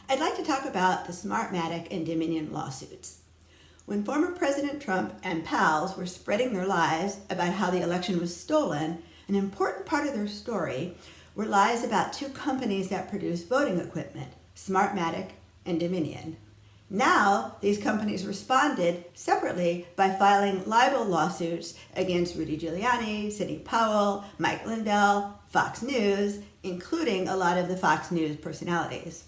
I'd like to talk about the Smartmatic and Dominion lawsuits. When former President Trump and pals were spreading their lies about how the election was stolen, an important part of their story were lies about two companies that produce voting equipment, Smartmatic and Dominion. Now, these companies responded separately by filing libel lawsuits against Rudy Giuliani, Sidney Powell, Mike Lindell, Fox News, including a lot of the Fox News personalities.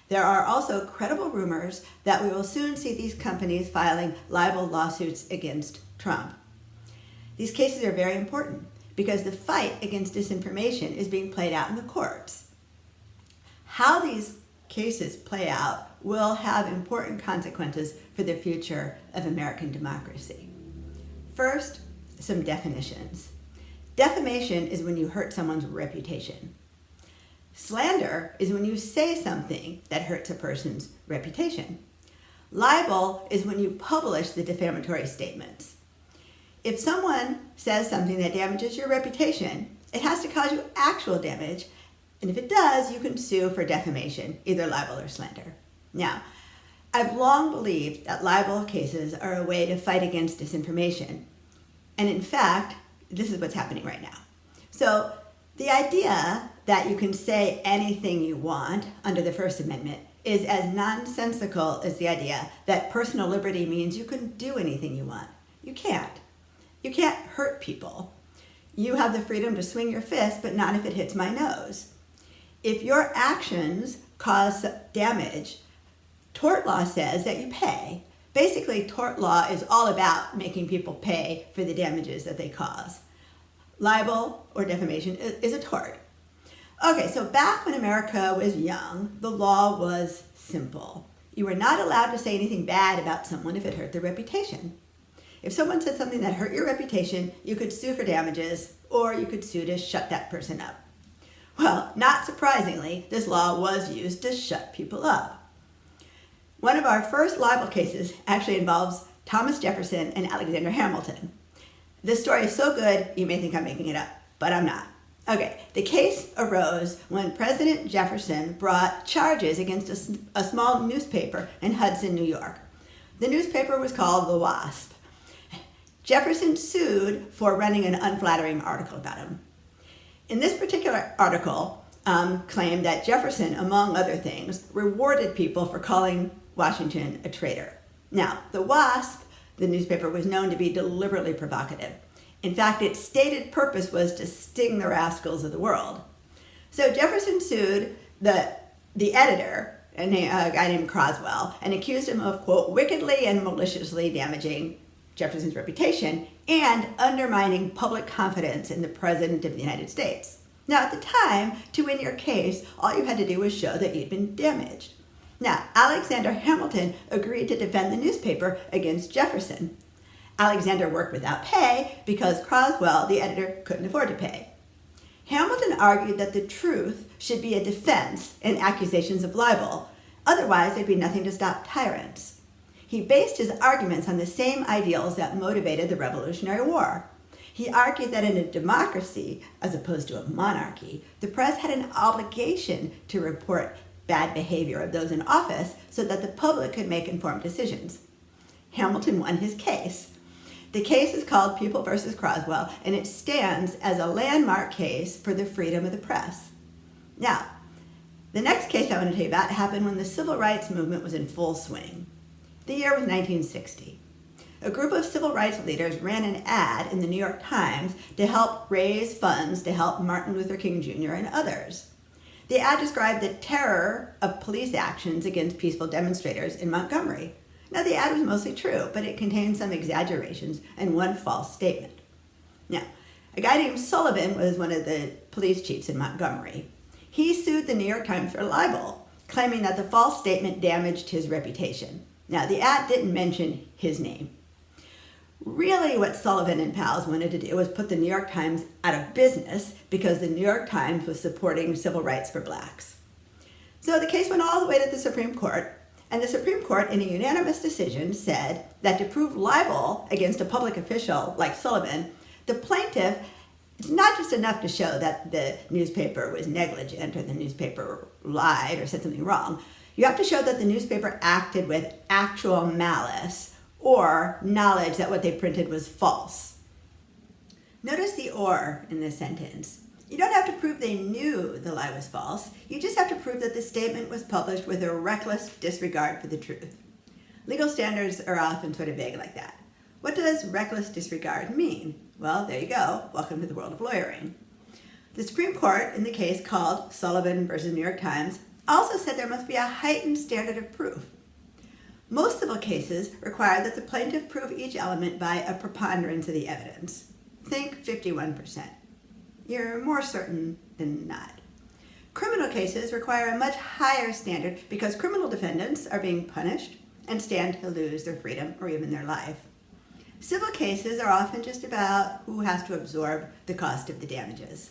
There are also credible rumors that we will soon see these companies filing libel lawsuits against Trump. These cases are very important because the fight against disinformation is being played out in the courts. How these cases play out will have important consequences for the future of American democracy. First, some definitions. Defamation is when you hurt someone's reputation. Slander is when you say something that hurts a person's reputation. Libel is when you publish the defamatory statements. If someone says something that damages your reputation, it has to cause you actual damage, and if it does, you can sue for defamation, either libel or slander. Now, I've long believed that libel cases are a way to fight against disinformation, and in fact, this is what's happening right now. So, the idea that you can say anything you want under the First Amendment is as nonsensical as the idea that personal liberty means you can do anything you want. You can't. You can't hurt people. You have the freedom to swing your fist, but not if it hits my nose. If your actions cause damage, tort law says that you pay. Basically, tort law is all about making people pay for the damages that they cause. Libel or defamation is a tort. Okay, so back when America was young, the law was simple. You were not allowed to say anything bad about someone if it hurt their reputation. If someone said something that hurt your reputation, you could sue for damages, or you could sue to shut that person up. Well, not surprisingly, this law was used to shut people up. One of our first libel cases actually involves Thomas Jefferson and Alexander Hamilton. This story is so good, you may think I'm making it up, but I'm not. Okay, the case arose when President Jefferson brought charges against a small newspaper in Hudson, New York. The newspaper was called The Wasp. Jefferson sued for running an unflattering article about him. In this particular article, claimed that Jefferson, among other things, rewarded people for calling Washington a traitor. Now, The Wasp, the newspaper, was known to be deliberately provocative. In fact, its stated purpose was to sting the rascals of the world. So Jefferson sued the editor, a guy named Croswell, and accused him of, quote, wickedly and maliciously damaging Jefferson's reputation and undermining public confidence in the President of the United States. Now, at the time, to win your case, all you had to do was show that you'd been damaged. Now, Alexander Hamilton agreed to defend the newspaper against Jefferson. Alexander worked without pay because Croswell, the editor, couldn't afford to pay. Hamilton argued that the truth should be a defense in accusations of libel. Otherwise, there'd be nothing to stop tyrants. He based his arguments on the same ideals that motivated the Revolutionary War. He argued that in a democracy, as opposed to a monarchy, the press had an obligation to report bad behavior of those in office so that the public could make informed decisions. Hamilton won his case. The case is called People v. Croswell, and it stands as a landmark case for the freedom of the press. Now, the next case I want to tell you about happened when the civil rights movement was in full swing. The year was 1960. A group of civil rights leaders ran an ad in the New York Times to help raise funds to help Martin Luther King Jr. and others. The ad described the terror of police actions against peaceful demonstrators in Montgomery. Now, the ad was mostly true, but it contained some exaggerations and one false statement. Now, a guy named Sullivan was one of the police chiefs in Montgomery. He sued the New York Times for libel, claiming that the false statement damaged his reputation. Now, the ad didn't mention his name. Really, what Sullivan and pals wanted to do was put the New York Times out of business because the New York Times was supporting civil rights for blacks. So the case went all the way to the Supreme Court, and the Supreme Court, in a unanimous decision, said that to prove libel against a public official like Sullivan, the plaintiff It's not just enough to show that the newspaper was negligent or the newspaper lied or said something wrong. You have to show that the newspaper acted with actual malice or knowledge that what they printed was false. Notice the or in this sentence. You don't have to prove they knew the lie was false. You just have to prove that the statement was published with a reckless disregard for the truth. Legal standards are often sort of vague like that. What does reckless disregard mean? Well, there you go. Welcome to the world of lawyering. The Supreme Court, in the case called Sullivan versus New York Times, also said there must be a heightened standard of proof. Most civil cases require that the plaintiff prove each element by a preponderance of the evidence. Think 51%. You're more certain than not. Criminal cases require a much higher standard because criminal defendants are being punished and stand to lose their freedom or even their life. Civil cases are often just about who has to absorb the cost of the damages.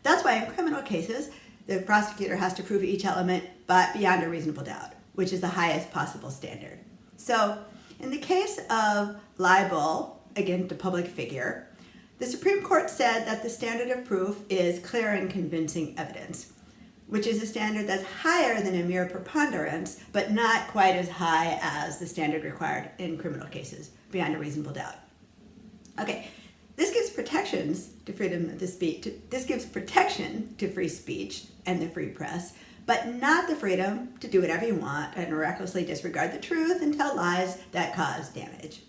That's why in criminal cases, the prosecutor has to prove each element but beyond a reasonable doubt, which is the highest possible standard. So in the case of libel against a public figure, the Supreme Court said that the standard of proof is clear and convincing evidence, which is a standard that's higher than a mere preponderance, but not quite as high as the standard required in criminal cases, beyond a reasonable doubt. Okay, this gives protections to freedom of the speech. This gives protection to free speech and the free press, but not the freedom to do whatever you want and recklessly disregard the truth and tell lies that cause damage.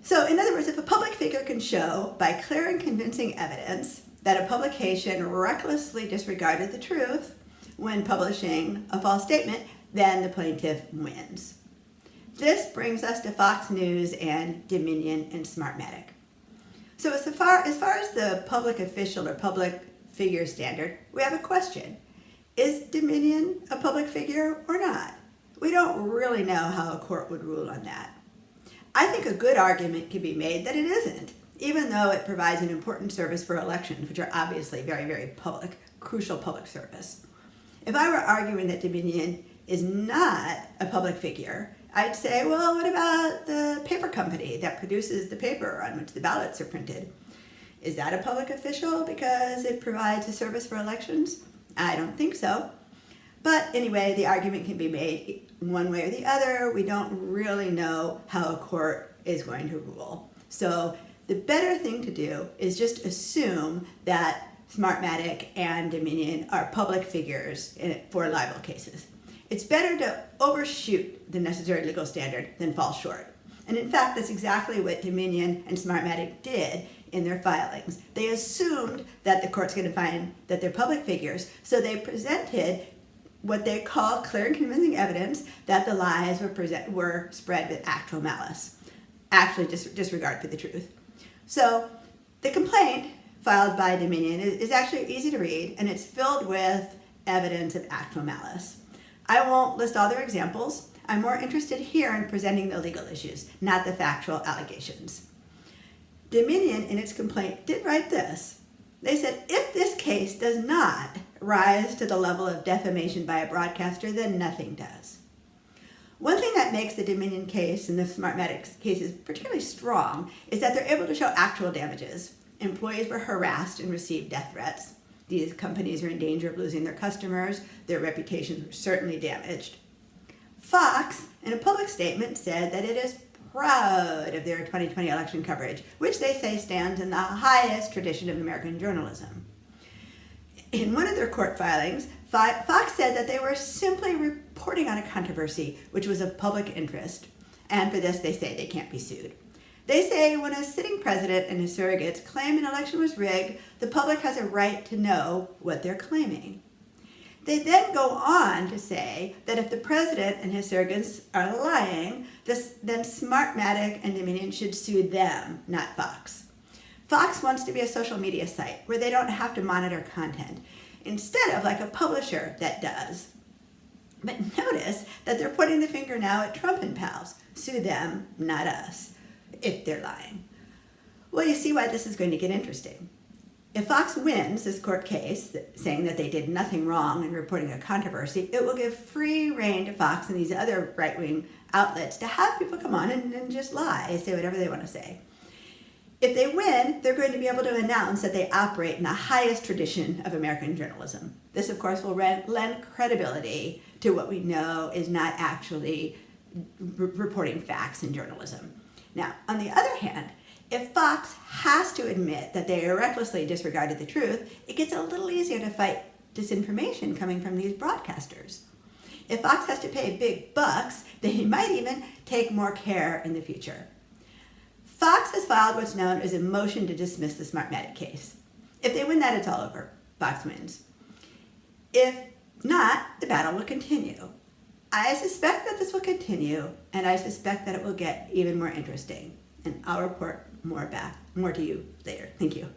So, in other words, if a public figure can show by clear and convincing evidence that a publication recklessly disregarded the truth when publishing a false statement, then the plaintiff wins. This brings us to Fox News and Dominion and Smartmatic. So as far as the public official or public figure standard, we have a question. Is Dominion a public figure or not? We don't really know how a court would rule on that. I think a good argument can be made that it isn't, even though it provides an important service for elections, which are obviously very, very crucial public service. If I were arguing that Dominion is not a public figure, I'd say, well, what about the paper company that produces the paper on which the ballots are printed? Is that a public official because it provides a service for elections? I don't think so. But anyway, the argument can be made one way or the other. We don't really know how a court is going to rule. So the better thing to do is just assume that Smartmatic and Dominion are public figures for libel cases. It's better to overshoot the necessary legal standard than fall short. And in fact, that's exactly what Dominion and Smartmatic did in their filings. They assumed that the court's going to find that they're public figures, so they presented what they call clear and convincing evidence that the lies were spread with actual malice, actually disregard for the truth. So the complaint filed by Dominion is actually easy to read, and it's filled with evidence of actual malice. I won't list all their examples. I'm more interested here in presenting the legal issues, not the factual allegations. Dominion, in its complaint, did write this. They said, if this case does not rise to the level of defamation by a broadcaster, then nothing does. One thing that makes the Dominion case and the Smartmatic cases particularly strong is that they're able to show actual damages. Employees were harassed and received death threats. These companies are in danger of losing their customers. Their reputations were certainly damaged. Fox, in a public statement, said that it is proud of their 2020 election coverage, which they say stands in the highest tradition of American journalism. In one of their court filings, Fox said that they were simply reporting on a controversy which was of public interest, and for this they say they can't be sued. They say when a sitting president and his surrogates claim an election was rigged, the public has a right to know what they're claiming. They then go on to say that if the president and his surrogates are lying, then Smartmatic and Dominion should sue them, not Fox. Fox wants to be a social media site where they don't have to monitor content, instead of like a publisher that does. But notice that they're pointing the finger now at Trump and pals. Sue them, not us, if they're lying. Well, you see why this is going to get interesting. If Fox wins this court case, saying that they did nothing wrong in reporting a controversy, it will give free rein to Fox and these other right-wing outlets to have people come on and just lie, say whatever they want to say. If they win, they're going to be able to announce that they operate in the highest tradition of American journalism. This, of course, will lend credibility to what we know is not actually reporting facts in journalism. Now, on the other hand, if Fox has to admit that they recklessly disregarded the truth, it gets a little easier to fight disinformation coming from these broadcasters. If Fox has to pay big bucks, they might even take more care in the future. Fox has filed what's known as a motion to dismiss the Smartmatic case. If they win that, it's all over. Fox wins. If not, the battle will continue. I suspect that this will continue, and I suspect that it will get even more interesting. And I'll report more to you later. Thank you.